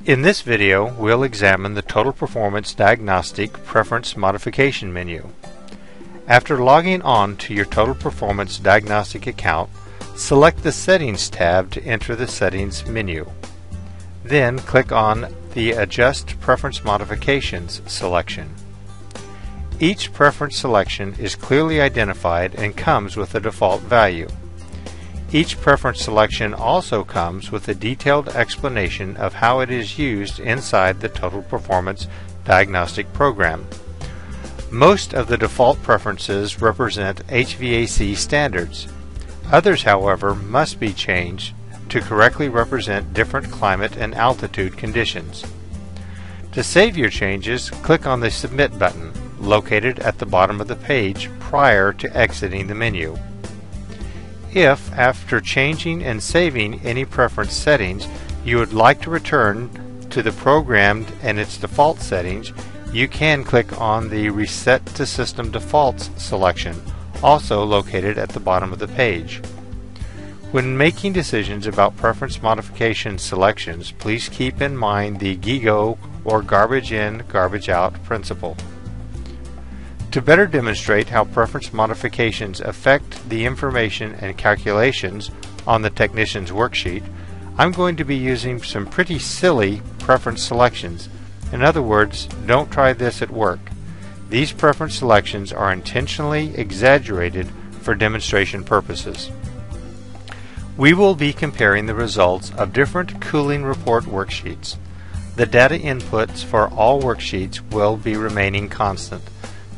In this video, we'll examine the Total Performance Diagnostic Preference Modification menu. After logging on to your Total Performance Diagnostic account, select the Settings tab to enter the Settings menu. Then click on the Adjust Preference Modifications selection. Each preference selection is clearly identified and comes with a default value. Each preference selection also comes with a detailed explanation of how it is used inside the Total Performance Diagnostic program. Most of the default preferences represent HVAC standards. Others, however, must be changed to correctly represent different climate and altitude conditions. To save your changes, click on the Submit button, located at the bottom of the page prior to exiting the menu. If, after changing and saving any preference settings, you would like to return to the programmed and its default settings, you can click on the Reset to System Defaults selection, also located at the bottom of the page. When making decisions about preference modification selections, please keep in mind the GIGO or garbage in, garbage out principle. To better demonstrate how preference modifications affect the information and calculations on the technician's worksheet, I'm going to be using some pretty silly preference selections. In other words, don't try this at work. These preference selections are intentionally exaggerated for demonstration purposes. We will be comparing the results of different cooling report worksheets. The data inputs for all worksheets will be remaining constant.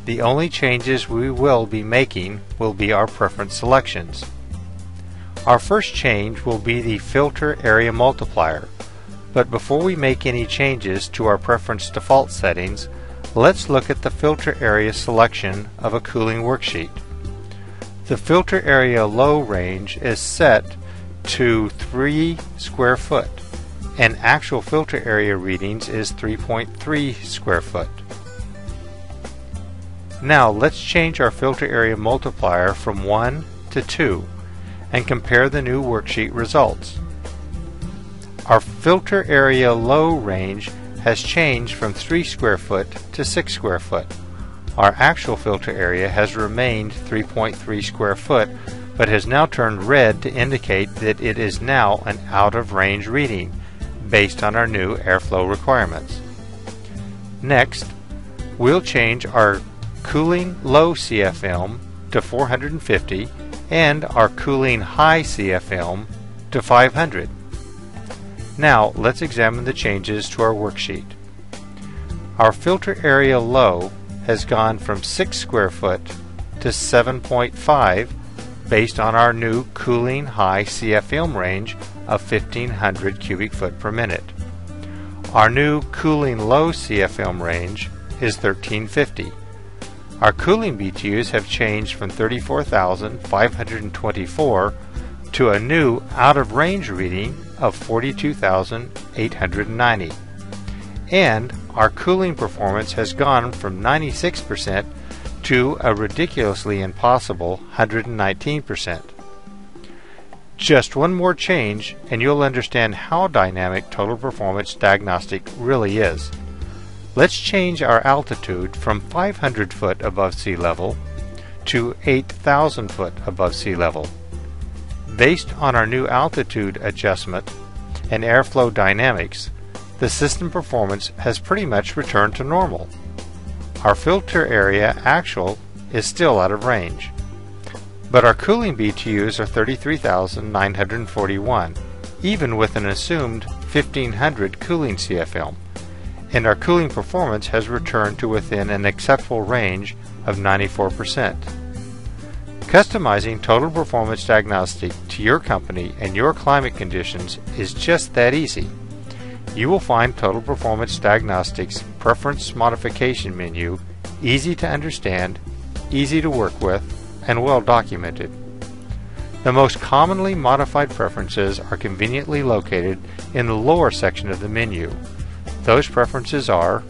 The only changes we will be making will be our preference selections. Our first change will be the filter area multiplier. But before we make any changes to our preference default settings, let's look at the filter area selection of a cooling worksheet. The filter area low range is set to 3 square foot, and actual filter area readings is 3.3 square foot. Now let's change our filter area multiplier from 1 to 2 and compare the new worksheet results. Our filter area low range has changed from 3 square foot to 6 square foot. Our actual filter area has remained 3.3 square foot but has now turned red to indicate that it is now an out of range reading based on our new airflow requirements. Next, we'll change our cooling low CFM to 450 and our cooling high CFM to 500. Now let's examine the changes to our worksheet. Our filter area low has gone from 6 square foot to 7.5 based on our new cooling high CFM range of 1500 cubic foot per minute. Our new cooling low CFM range is 1350. Our cooling BTUs have changed from 34,524 to a new out-of-range reading of 42,890. And our cooling performance has gone from 96% to a ridiculously impossible 119%. Just one more change and you'll understand how dynamic Total Performance Diagnostic really is. Let's change our altitude from 500 foot above sea level to 8,000 foot above sea level. Based on our new altitude adjustment and airflow dynamics, the system performance has pretty much returned to normal. Our filter area actual is still out of range, but our cooling BTUs are 33,941, even with an assumed 1,500 cooling CFM. And our cooling performance has returned to within an acceptable range of 94%. Customizing Total Performance Diagnostic to your company and your climate conditions is just that easy. You will find Total Performance Diagnostic's Preference Modification menu easy to understand, easy to work with, and well documented. The most commonly modified preferences are conveniently located in the lower section of the menu. Those preferences are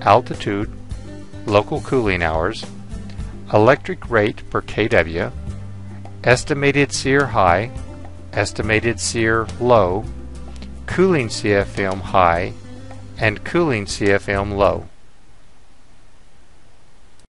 altitude, local cooling hours, electric rate per kW, estimated SEER high, estimated SEER low, cooling CFM high, and cooling CFM low.